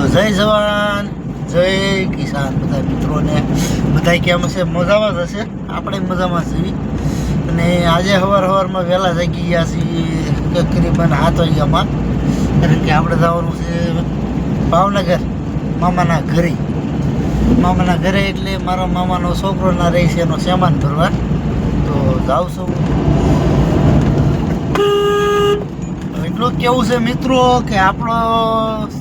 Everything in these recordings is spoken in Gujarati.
જય જવાન જય કિસાન બધા મિત્રોને બધા કેમ હશે? મજામાં જ હશે, આપણે મજામાં છીએ. અને આજે સવારમાં વહેલા જાગી ગયા છીએ તકરીબન 7 વાગ્યામાં, કારણ કે આપણે જવાનું છે ભાવનગર મામાના ઘરે. મામાના ઘરે એટલે મારા મામાનો છોકરોના રહે છે એનો સામાન ભરવા, તો જાઉં છું. એટલું કેવું છે મિત્રો કે આપણો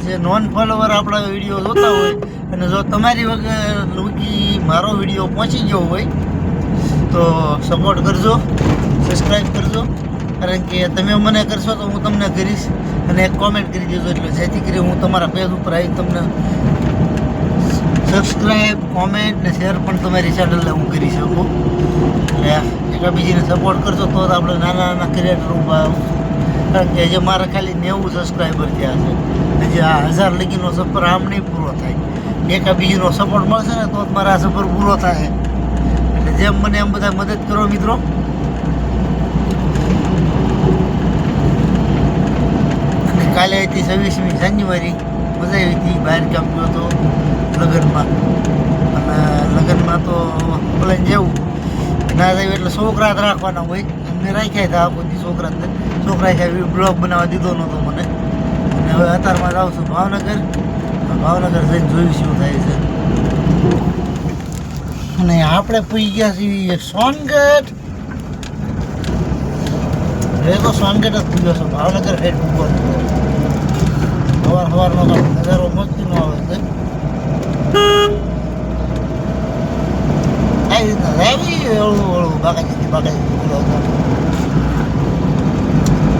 જે નોન ફોલોવર આપણા વિડીયો જોતા હોય અને જો તમારી વગર લૂકી મારો વિડીયો પહોંચી ગયો હોય તો સપોર્ટ કરજો, સબસ્ક્રાઈબ કરજો, કારણ કે તમે મને કરશો તો હું તમને કરીશ. અને એક કોમેન્ટ કરી દેજો, એટલે જેથી કરી હું તમારા પેજ ઉપર આવી તમને સબસ્ક્રાઈબ, કોમેન્ટ ને શેર પણ તમારી ચેનલને હું કરી શકું. એટલે એકબીજીને સપોર્ટ કરજો તો આપણે નાના નાના ક્રિએટર ઊભા. કારણ કે જે મારા ખાલી 90 સબસ્ક્રાઈબર થયા છે, જે આ 1000 લગીનો સફર આમ નહીં પૂરો થાય. એકબીજીનો સપોર્ટ મળશે ને તો જ મારા આ સફર પૂરો થાય. એટલે જેમ મને એમ બધા મદદ કરો મિત્રો. કાલે હતી 26મી જાન્યુઆરી, મજા આવી હતી. બહાર ગામ ગયો હતો લગ્નમાં, અને લગ્નમાં તો પ્લેન જેવું ના જાય એટલે છોકરા જ રાખવાના હોય. એમને રાખ્યા હતા આ બધી છોકરા છે બ્લોગ બનાવવા દીધો નહોતો મને. અને હવે અત્યારમાં જાઉં છું ભાવનગર જઈને જોયું શું થાય છે. અને આપણે પૂઈ ગયા છીએ સોનગઢ. એ તો સોનગઢ જ પૂગ્યો છું, ભાવનગર ફેર પૂગો સવારનો નજારો મસ્તીનો આવે છે. આવી રીતના આવી હળવું બાકાજી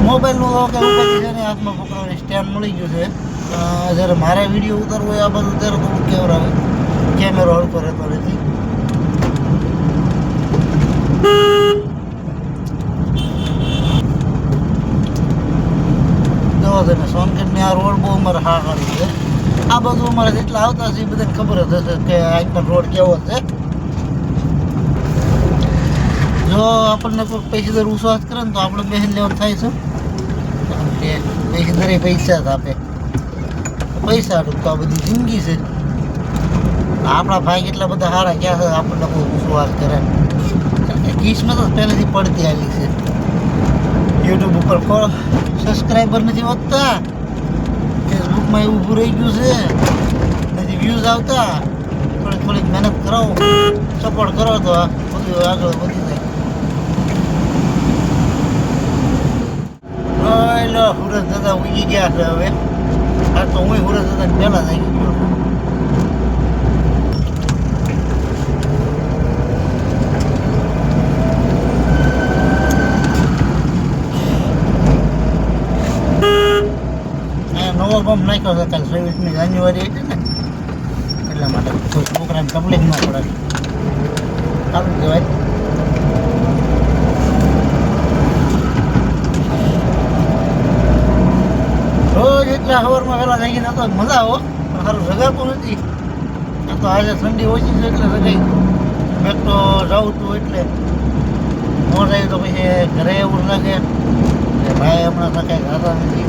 મોબાઈલનું તો કે ઉપર છે ને હાથમાં પકડવાની સ્ટેન્ડ મળી ગયું છે. જ્યારે મારે વિડીયો ઉતારવો હોય આ બધું ત્યારે તો કેમેરો હળકો રહેતો નથી. જોવો છે ને સોનગઢની આ રોડ બહુ અમારે હારી છે. આ બધું અમારે જેટલા આવતા છે એ બધાને ખબર જ હશે કે આ રોડ કેવો છે. જો આપણને કોઈ પૈસેદાર વિશ્વાસ કરે ને તો આપણે બહેન લેવાનું થાય છે. કે પૈસેદારે પૈસા જ આપે, પૈસા તો આ બધી જિંદગી છે. આપણા ભાઈ કેટલા બધા સારા ક્યાં છે આપણને કોઈ વિશ્વાસ કરે, કારણ કે કિસ્મત જ પહેલેથી પડતી આવી છે. યુટ્યુબ ઉપર સબસ્ક્રાઈબર નથી વધતા, ફેસબુકમાં એવું ઊભું રહી ગયું છે, નથી વ્યૂઝ આવતા. થોડીક મહેનત કરો, સપોર્ટ કરો તો બધું આગળ વધી જાય. સુરત દાદા ઉગી ગયા છે હવે. આ તો હું સુરત દાદા પહેલા જ આવી ગયો છું. નવો પંપ નાખ્યો છે કાલે 26મી જાન્યુઆરી હતી ને, એટલા માટે કોઈ છોકરાને તકલીફ ન પડે, સારું કહેવાય. રોજ એટલા સવારમાં વહેલા જાગીને તો મજા આવો, પણ સારું જગાતું નથી. આ તો આજે ઠંડી ઓછી છે એટલે જગાઈ. મેં તો જાઉં છું એટલે મોર આવી તો પછી ઘરે એવું લાગે કે ભાઈ હમણાં તો કંઈ ખાતા નથી.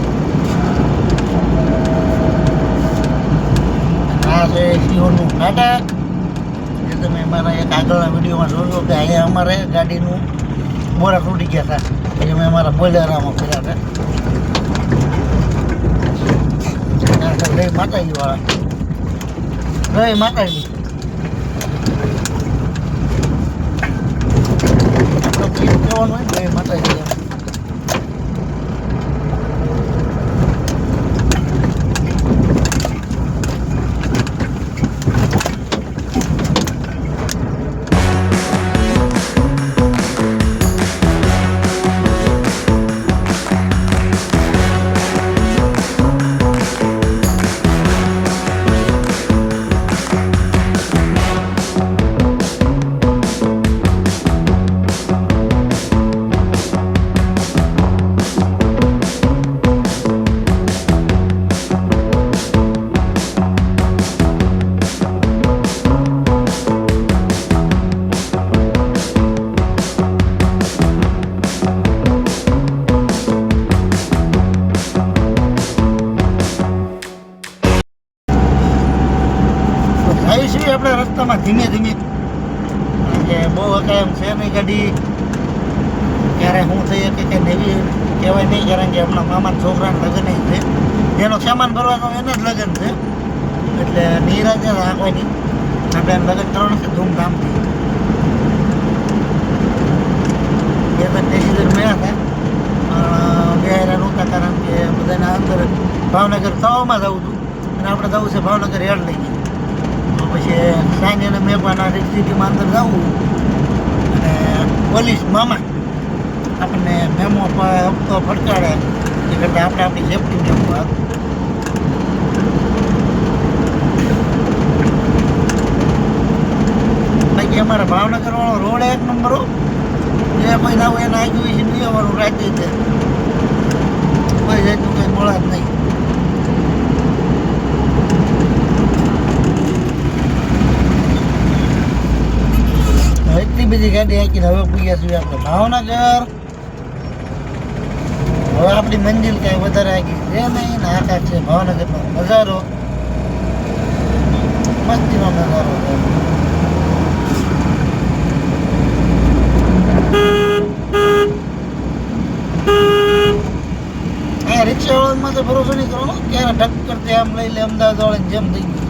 આ છે સિંહોનું નાટક, જે તમે મારા એક આગળના વિડીયોમાં જોયો કે અહીંયા અમારે ગાડીનું બોરા તૂટી ગયા હતા, એ અમે અમારા બોલેરામાં ફર્યા હતા. જય માતાજી વાળા, જય માતાજી. આપણે કહેવાનું હોય ને જય માતાજી. છે નહીં ગાડી ક્યારે શું થઈ શકે કે નવી કહેવાય નહીં, કારણ કે હમણાં મામાના છોકરાના લગ્ન છે, જેનો સામાન ભરવાનો એને જ લગ્ન છે, એટલે નિરાજે રાખવાની. આપણે એમ લગ્ન કરવાનું છે ધૂમધામથી. બે ત્રણ પેસેન્જર મળ્યા હતા પણ બે હેરા નહોતા, કારણ કે બધાના અંદર ભાવનગર તવામાં જવું હતું અને આપણે જવું છે ભાવનગર હેડ લઈ ગઈ. તો પછી સાંજે અને મેઘવાના સિટીમાં અંદર જવું અને પોલીસ મામા આપણને મેમો હપ્તો ફટકાડે એ કરતાં આપણે આપણી સેફટી જવું સારું. બાકી અમારા ભાવનગર વાળો રોડ એક નંબર જે કોઈ ના હોય એને આગળ વિશે નહીં આવવાનું રાખી છે, કોઈ જાતનું કંઈ મળે જ નહીં. એટલી બધી ગાડી હાકીને હવે પૂગ્યા છીએ આપણે ભાવનગર. હવે આપણી મંજિલ કાંઈ વધારે આગી છે નહીં ને આખા છે ભાવનગરનો નજારો, મસ્તીનો નજારો છે. આ રિક્ષાવાળામાં તો ભરોસો નહીં કરવાનો, ક્યારે ટક્કર તે આમ લઈ લે અમદાવાદ વાળાની જેમ થઈ ગયું.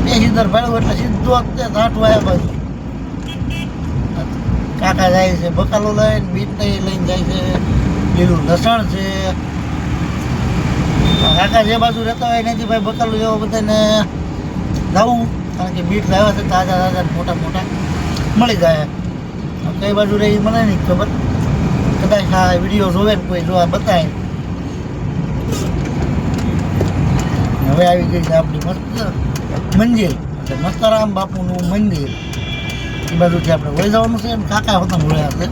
પેસીદર ભાડું એટલે સીધો અત્યારે ધાટું આવ્યા બાજુ કાકા જાય છે બકાલો લઈને, બીટ લઈને જાય છે, લીલું લસણ છે. કાકા જે બાજુ રહેતા હોય એનાથી ભાઈ બકાલું જેવો બધાને લાવવું, કારણ કે બીટ લાવ્યા છે તાજા તાજા મોટા મોટા મળી જાય. કઈ બાજુ રહી મને નહીં ખબર, કદાચ આ વિડીયો જોવે ને કોઈ જોવા બતાવે. હવે આવી ગઈ છે આપણી મસ્ત મંદિર, એટલે મસ્તરામ બાપુનું મંદિર. એ બાજુથી આપણે વહી જવાનું છે અને કાકા હોતા મળ્યા છે.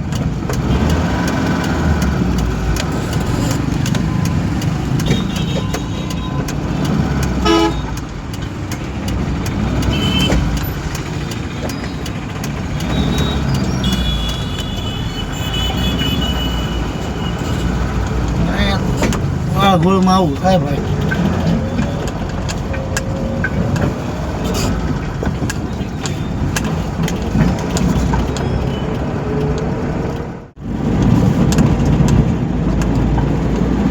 ગોળમાં આવું થાય ભાઈ.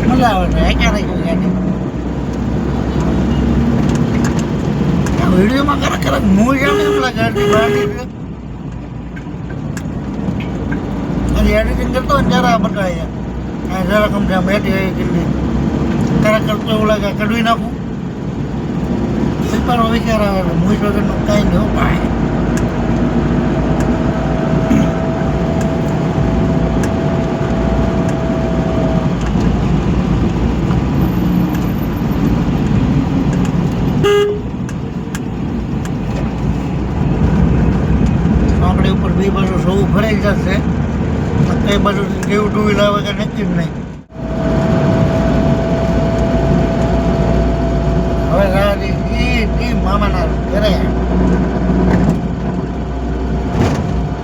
મજા આવે છે ક્યારે વિડીયોમાં ખરેખર હું જાણે એમ લાગે એડિટિંગ કરતો હોય ત્યારે આ બતાવે જરા કમ બેઠી હોય કેટલી ખરેખર તો એવું લાગે કઢવી નાખું. પણ વિચાર આવે મૂજ વગરનું કાંઈ નહીં પાય. આપણે ઉપર બે બાજુ સૌ ભરાઈ જશે, કઈ બાજુ કેવું ટુ વ્હીલર આવે કે નક્કી જ નહીં. હવે મામાના ઘરે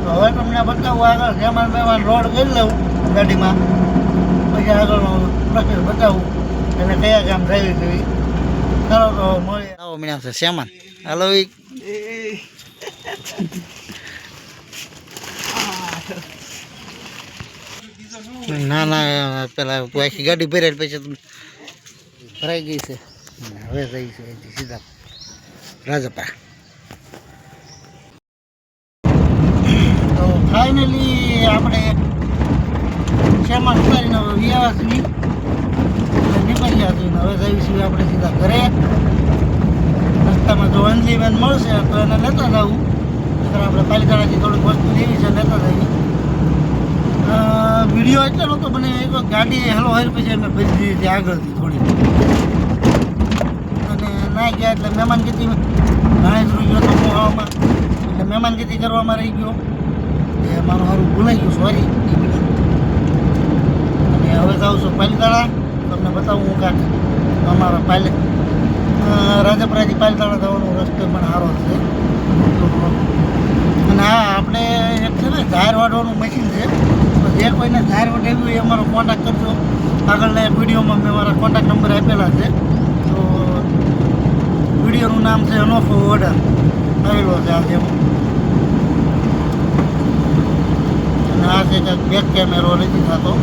તો હવે તમને બતાવું આગળ જેમાં બેમાં રોડ કરી લઉં ગાડીમાં, પછી આગળનો પ્રોસેસ બતાવું એને કયા કામ થયું છે. ચાલો તો મળીએ. આવો મળ્યા છે શ્યામાન. હાલો ના ના પેલા આખી ગાડી ભરાય પછી ભરાઈ ગઈ છે. હવે જઈ છે સીધા રાજપા. તો ફાઇનલી આપણે શેમાં ઉતારીને હવે વ્યાવા છીએ, નીકળ્યા છીએ. હવે જઈશું આપણે સીધા ઘરે. રસ્તામાં જો અંજલી બેન મળશે તો એને લેતા જવું, આપણે પાલિતાણાથી થોડીક વસ્તુ લેવી છે લેતા જઈએ. વિડીયો એટલે નહોતો બને, એક ગાડી હેલો હેર પછી અમે ભરી દીધી હતી આગળથી થોડી, અને ના ગયા એટલે મહેમાનગીરી ગણેશ ગયો તો મોહામાં, એટલે મહેમાનગીરી કરવામાં રહી ગયો. એ મારું સારું ભૂલાઈ ગયું, સોરી. અને હવે જાઉં છું પાલિતાણા, તમને બતાવું હું કાંક અમારા રાજપરાથી પાલિતાણા જવાનો રસ્તો પણ સારો છે. અને હા, આપણે એક છે ને ઝાર વાળવાનું મશીન છે, તો જે કોઈને ઝાર વઢાવ્યું હોય એ અમારો કોન્ટેક્ટ કરજો. આગળના એક વિડીયોમાં મેં મારા કોન્ટેક્ટ નંબર આપેલા છે. તો વિડીયોનું નામ છે અનોખો ઓર્ડર આવેલો છે આજે. અને આ છે કંઈક બેક કેમેરો નથી થતો.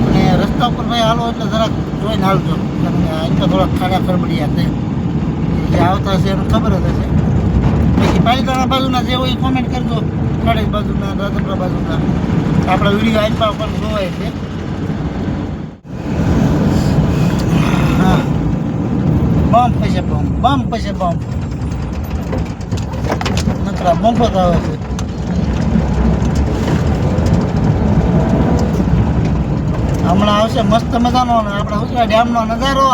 અને રસ્તા ઉપર ભાઈ હાલો એટલે જરાક જોઈને હાલજો, કારણ કે અહીં તો થોડાક ખાડા ખરબડિયા છે. જે આવતા છે એને ખબર જ હશે. પછી પાલિતાણા બાજુના જે હોય એ કોમેન્ટ કરજો, ખાડી બાજુના, દાદરા બાજુના. આપણા વિડીયો આઈપા પર જોવાય છે. હા, બમ્પ પછી બમ્પ પછી બમ્પ નકરા બમ્પ જ આવે છે. હમણાં આવશે મસ્ત મજાનો ને આપણે ઉચવા ડેમનો નજારો.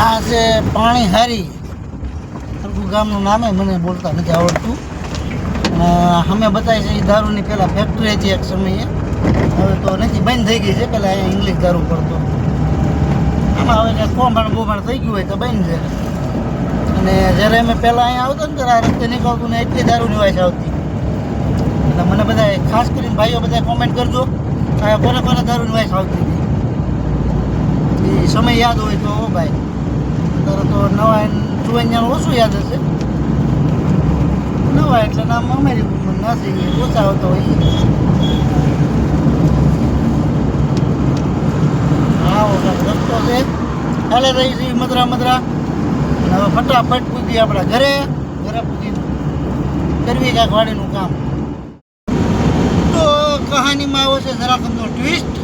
આ છે પાણી હારી. સરખું ગામનું નામે મને બોલતા નથી આવડતું. અને અમે બતાવી છે એ દારૂની પહેલાં ફેક્ટરી હતી એક સમયે, હવે તો નથી, બંધ થઈ ગઈ છે. પહેલાં અહીંયા ઇંગ્લિશ દારૂ પડતો, આમાં હવે કંઈક કોમણ બોમણ થઈ ગયું હોય તો બંધ છે. અને જ્યારે અમે પહેલાં અહીંયા આવતા ને ત્યારે આ રસ્તે નીકળતું ને એટલી દારૂની વાસ આવતી. એટલે મને બધા ખાસ કરીને ભાઈઓ બધા કોમેન્ટ કરજો આ કોને કોને દારૂની વાસ આવતી હતી. એ સમય યાદ હોય તો ભાઈ, અત્યારે તો નવા જુવાનિયાનું ઓછું યાદ હશે. નવા એટલે નામ અમારી નથી ઓછા આવતો હોય. આવો રસ્તો છે, ચાલે રહી છે મદરા મદરા. હવે ફટાફટ પૂછી આપણા ઘરે પૂછી કરવી કાંઈક વાડીનું કામ. તો કહાનીમાં આવ્યો છે જરાક એમનો ટ્વિસ્ટ,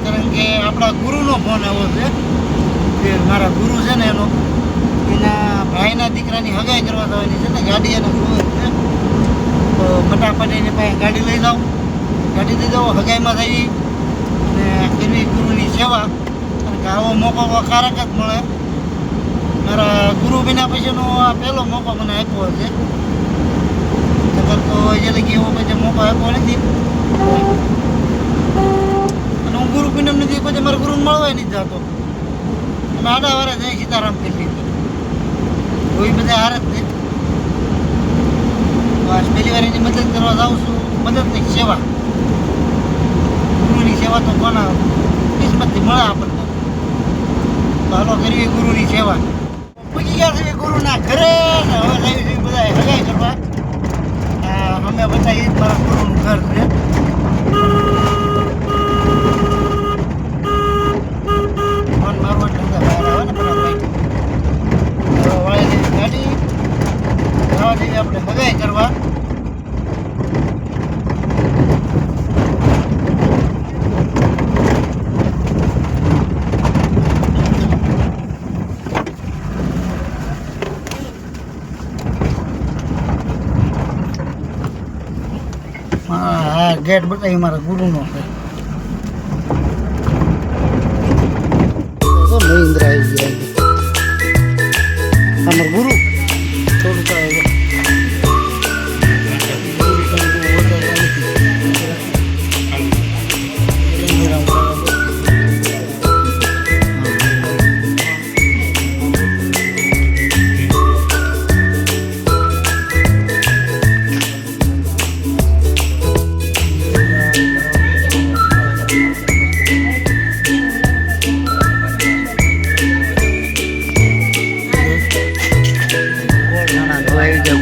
કારણ કે આપણા ગુરુનો ફોન આવ્યો છે. કે મારા ગુરુ છે ને એના ભાઈના દીકરાની હગાઈ કરવા જવાની છે ને, ગાડી એને જોવે છે. તો ફટાફટ એની પાસે ગાડી લઈ જાઓ, ગાડી લઈ જાઓ, હગાઈમાં જઈ અને કરવી ગુરુની સેવા. કારણ કે આવો મોકો કારક જ મળે. મારા ગુરુ બન્યા પછીનો આ પહેલો મોકો મને આપ્યો છે. નકર તો એ લગી એવો પછી મોકો આપ્યો નથી. અને હું ગુરુ બન્યો નથી પછી મારા ગુરુને મળવા નથી જતો. અને આડા વારે જાય સીતારામ કરી લીધી. એ બધા હાર જ છે. બસ પહેલી વાર એની મદદ કરવા જાઉં છું. મદદની સેવા, ગુરુની સેવા તો કોના કિસ્મતથી મળે આપણને. તો હાલો કરીએ ગુરુની સેવા. પૂછી ગયા છે ગુરુના ઘરે ને હવે જઈએ છીએ બધા હગાઈ કરવા. અમે બધા એ જ મારા ગુરુનું ઘર છે. ફોન મારવો એટલે બધા બહાર આવે ને બધા ભાઈ. વાળેલી ગાડી જવા જઈએ આપણે હગાઈ કરવા. હા, ગેટ બતાવી મારા ગુરુનો છે. મહિન્દ્ર આવી ગયા અમારા ગુરુ. થોડુંક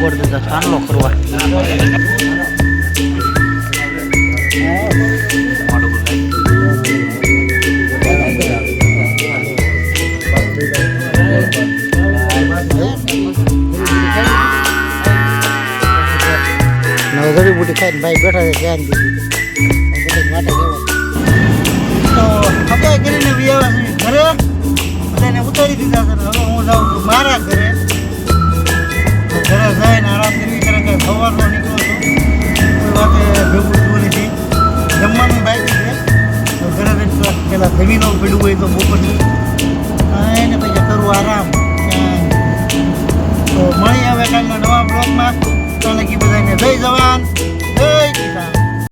ગોળ દીધા ચાંદલો કરવા. જડીબુટી ખાઈને ભાઈ બેઠા છે ધ્યાન દીધી માટે તો હગાઈ કરીને ઘરે બધાને ઉતારી દીધા છે. હવે હું જાઉં છું મારા ઘરે. ઘરે જઈને આરામ કરવી, કારણ કે સવારનો નીકળો છું, કોઈ વાતે ભેગું થયું નથી. જમવાનું બાકી છે તો ઘરે પહેલાં જમી લઉં, પીડું હોય તો બપોરનું એને પછી કરવું આરામ. તો મળી હવે કાલના નવા બ્લોગમાં. ત્યાં લગી બધાને જય જવાન.